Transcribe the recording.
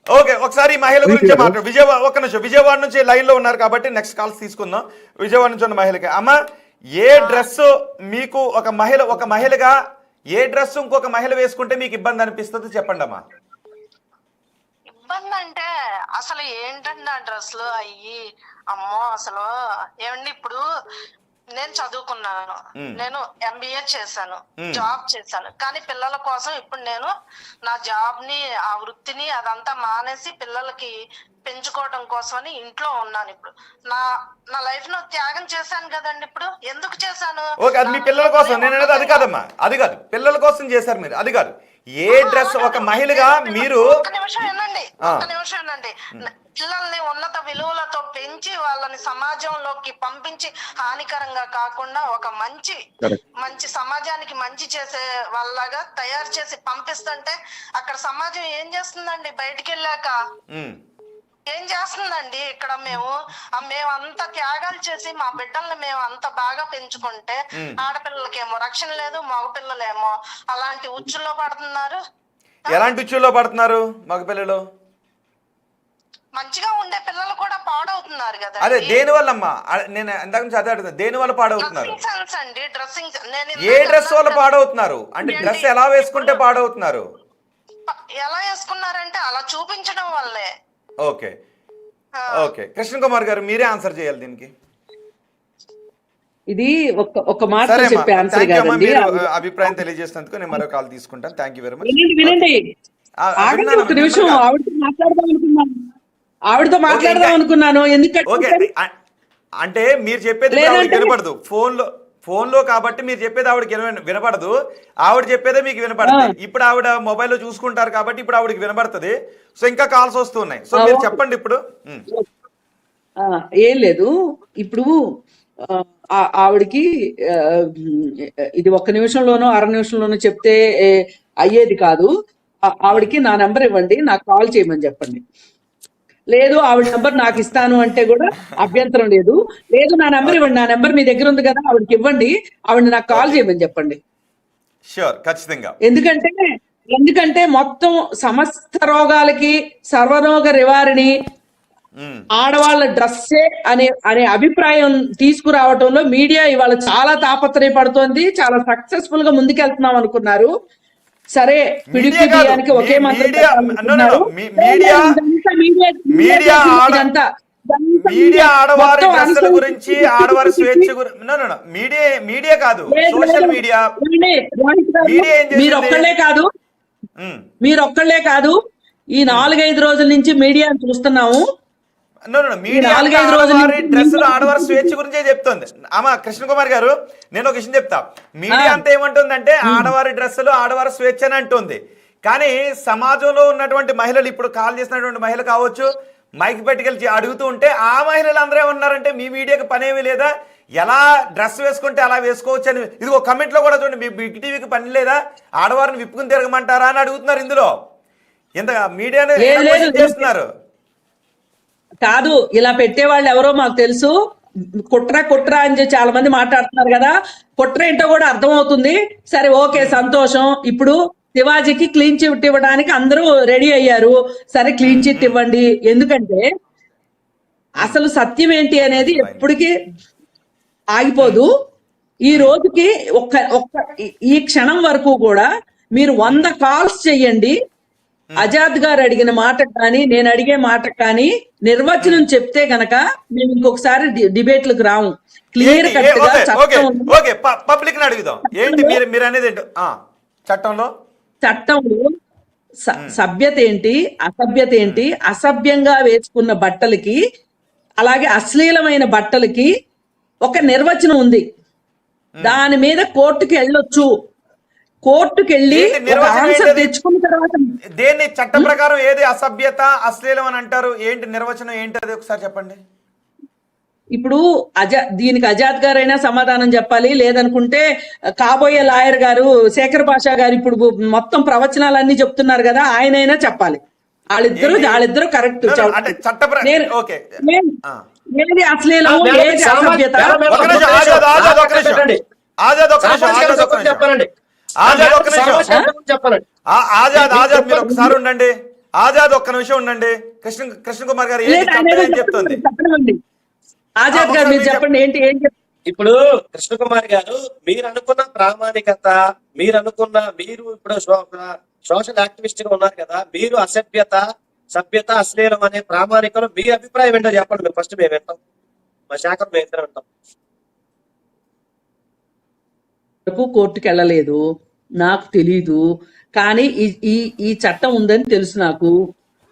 Okay, ఒకసారి ఈ మహిళ గురించి మాట్లాడు. విజయవాడ, ఒక్క నిమిషం, విజయవాడ నుంచి లైన్ లో ఉన్నారు కాబట్టి నెక్స్ట్ కాల్స్ తీసుకుందాం. విజయవాడ నుంచి ఉన్న మహిళకి, అమ్మ ఏ డ్రెస్ మీకు ఒక మహిళగా ఏ డ్రెస్ ఇంకొక మహిళ వేసుకుంటే మీకు ఇబ్బంది అనిపిస్తుంది చెప్పండి అమ్మా. ఇబ్బంది అంటే అసలు ఏంటండి ఆ డ్రెస్సులు అయ్యి, అమ్మో అసలు ఏమండి. ఇప్పుడు నేను చదువుకున్నాను, నేను MBA చేశాను, జాబ్ చేశాను, కానీ పిల్లల కోసం ఇప్పుడు నేను నా జాబ్ ని, ఆ వృత్తిని అదంతా మానేసి పిల్లలకి పెంచుకోవడం కోసమని ఇంట్లో ఉన్నాను. ఇప్పుడు నా లైఫ్ ను త్యాగం చేశాను కదండి. ఇప్పుడు ఎందుకు చేశాను? ఓకే, అది మీ పిల్లల కోసం. నేను అనేది అది కాదమ్మా, అది కాదు, పిల్లల కోసం చేశారు మీరు, అది కాదు. ఏ డ్రెస్ ఒక మహిళగా మీరు ఒక్క నిమిషం వినండి. పిల్లల్ని ఉన్నత విలువలతో పెంచి వాళ్ళని సమాజంలోకి పంపించి హానికరంగా కాకుండా ఒక మంచి సమాజానికి మంచి చేసే వాళ్ళగా తయారు చేసి పంపిస్తుంటే అక్కడ సమాజం ఏం చేస్తుందండి? బయటికి వెళ్ళాక ఏం చేస్తుందండి? ఇక్కడ మేమంతా త్యాగాలు చేసి మా బిడ్డల్ని మేము అంత బాగా పెంచుకుంటే ఆడపిల్లలకేమో రక్షణ లేదు, మగపిల్లలేమో అలాంటి ఉచ్చుల్లో పడుతున్నారు. ఎలాంటి ఉచ్చుల్లో పడుతున్నారు మగపిల్లలు? మంచిగా ఉండే పిల్లలు కూడా పాడవుతున్నారు కదా. అదే దేని వల్ల అమ్మా? నేను ఇందాక నుంచి అదే అడుగుతున్నా, దేని వల్ల పాడవుతున్నారు? ఏ డ్రెస్ వల్ల పాడవుతున్నారు అంటే డ్రెస్ ఎలా వేసుకుంటే పాడవుతున్నారు? ఎలా వేసుకున్నారంటే అలా చూపించడం వల్లే. ఓకే ఓకే, కృష్ణ కుమార్ గారు మీరే ఆన్సర్ చేయాలి దీనికి. ఇది ఒక మాట చెప్పే ఆన్సర్ కాదండి. అభిప్రాయం తెలియజేసినందుకు నేను మరో కాల్ తీసుకుంటాను. Thank you very much. వినండి, ఒక నిమిషం ఆవిడతో మాట్లాడదాం అనుకున్నాను. ఎందుకంటే అంటే మీరు చెప్పేది వినపడదు ఫోన్ లో కాబట్టి మీరు చెప్పేది ఆవిడకి వినపడదు, ఆవిడ చెప్పేదే మీకు వినపడుతుంది. ఇప్పుడు ఆవిడ మొబైల్లో చూసుకుంటారు కాబట్టి ఇప్పుడు ఆవిడకి వినపడుతుంది. సో ఇంకా కాల్స్ వస్తున్నాయి, సో మీరు చెప్పండి ఇప్పుడు. ఏం లేదు, ఇప్పుడు ఆవిడకి ఇది 1 నిమిషంలోనో 1/2 నిమిషంలోనో చెప్తే అయ్యేది కాదు. ఆవిడకి నా నెంబర్ ఇవ్వండి, నాకు కాల్ చేయమని చెప్పండి. లేదు ఆవిడ నెంబర్ నాకు ఇస్తాను అంటే కూడా అభ్యంతరం లేదు. లేదు నా నెంబర్ ఇవ్వండి, నా నెంబర్ మీ దగ్గర ఉంది కదా, ఆవిడకి ఇవ్వండి, ఆవిడ నాకు కాల్ చేయమని చెప్పండి. షూర్, ఖచ్చితంగా. ఎందుకంటే మొత్తం సమస్త రోగాలకి సర్వరోగ నివారణి ఆడవాళ్ళ డ్రెస్సే అనే అభిప్రాయం తీసుకురావటంలో మీడియా ఇవాళ చాలా తాపత్రయపడుతోంది. చాలా సక్సెస్ఫుల్ గా ముందుకెళ్తున్నాం అనుకున్నారు. సరే, పిడిపిడియానికి ఒకే మీడియా ఆడవారి డ్రెస్సుల గురించి, ఆడవారి స్వేచ్ఛ గురించి మీడియా కాదు, సోషల్ మీడియా. మీరొక్కళ్లే కాదు, ఈ 4-5 రోజుల నుంచి మీడియాని చూస్తున్నాము. డ్రెస్సులు ఆడవారి స్వేచ్ఛ గురించే చెప్తుంది అమ్మా. కృష్ణ కుమార్ గారు, నేను ఒక విషయం చెప్తా. మీడియా అంతా ఏమంటుందంటే ఆడవారి డ్రెస్సులు ఆడవారి స్వేచ్ఛ అని అంటుంది. కానీ సమాజంలో ఉన్నటువంటి మహిళలు, ఇప్పుడు కాల్ చేసినటువంటి మహిళ కావచ్చు, మైక్ పెట్టుకెళ్ళి అడుగుతూ ఉంటే ఆ మహిళలు అందరూ ఏమన్నారంటే మీ మీడియాకి పనేమి లేదా, ఎలా డ్రెస్ వేసుకుంటే అలా వేసుకోవచ్చు అని. ఇది ఒక కమెంట్ లో కూడా చూడండి, మీ బిగ్ టీవీకి పని లేదా, ఆడవారిని విప్పుకుని తిరగమంటారా అని అడుగుతున్నారు. ఇందులో ఇంత మీడియాని చేస్తున్నారు కాదు, ఇలా పెట్టేవాళ్ళు ఎవరో మాకు తెలుసు. కుట్ర అని చాలా మంది మాట్లాడుతున్నారు కదా, కుట్ర ఏంటో కూడా అర్థమవుతుంది. సరే ఓకే, సంతోషం. ఇప్పుడు శివాజీకి క్లీన్ చిట్ ఇవ్వడానికి అందరూ రెడీ అయ్యారు. సరే క్లీన్ చిట్ ఇవ్వండి, ఎందుకంటే అసలు సత్యం ఏంటి అనేది ఎప్పటికీ ఆగిపోదు. ఈ రోజుకి ఈ క్షణం వరకు కూడా మీరు 100 కాల్స్ చెయ్యండి, ఆజాద్ గారు అడిగిన మాట కానీ నేను అడిగే మాట కానీ నిర్వచనం చెప్తే గనక మేము ఇంకొకసారి డిబేట్లకు రాము. క్లియర్ కట్ గా పబ్లిక్ అడుగుదాం. ఏంటి మీరు అనేది చట్టంలో సభ్యత ఏంటి, అసభ్యత ఏంటి, అసభ్యంగా వేసుకున్న బట్టలకి అలాగే అశ్లీలమైన బట్టలకి ఒక నిర్వచనం ఉంది. దాని మీద కోర్టుకి వెళ్ళొచ్చు. కోర్టుకి వెళ్ళి ఆన్సర్ తెచ్చుకున్న తర్వాత దేన్ని చట్ట ప్రకారం ఏది అసభ్యత, అశ్లీలం అని అంటారు? ఏంటి నిర్వచనం ఏంటి అది ఒకసారి చెప్పండి. ఇప్పుడు దీనికి ఆజాద్ గారైనా సమాధానం చెప్పాలి, లేదనుకుంటే కాబోయే లాయర్ గారు శేఖర్ భాషా గారు ఇప్పుడు మొత్తం ప్రవచనాలన్నీ చెప్తున్నారు కదా, ఆయనైనా చెప్పాలి. వాళ్ళిద్దరు కరెక్ట్. ఏది అశ్లీలం, ఏది అసభ్యత. ఆజాద్ మీరు ఒకసారి ఉండండి. ఆజాద్ ఒక్క నిమిషం ఉండండి. కృష్ణ కుమార్ గారు ఏంటి లేదు, ఆయన చట్టం ఏదో ఏం చెప్తుంది? చెప్పండి. ఆజాద్ గారు మీరు చెప్పండి, ఏంటి ఏం చెప్తారు? ఇప్పుడు కృష్ణకుమార్ గారు, మీరు అనుకున్న ప్రామాణికత, మీరు ఇప్పుడు సోషల్ యాక్టివిస్ట్ గా ఉన్నారు కదా, మీరు అసభ్యత, సభ్యత, అశ్లీలం అనే ప్రామాణికలు మీ అభిప్రాయం ఏంటో చెప్పండి. మేము ఫస్ట్ మేము వింటాం, మా శాఖ మేము ఇద్దరం వింటాం. వరకు కోర్టుకు వెళ్ళలేదు, నాకు తెలీదు. కానీ ఈ ఈ చట్టం ఉందని తెలుసు నాకు.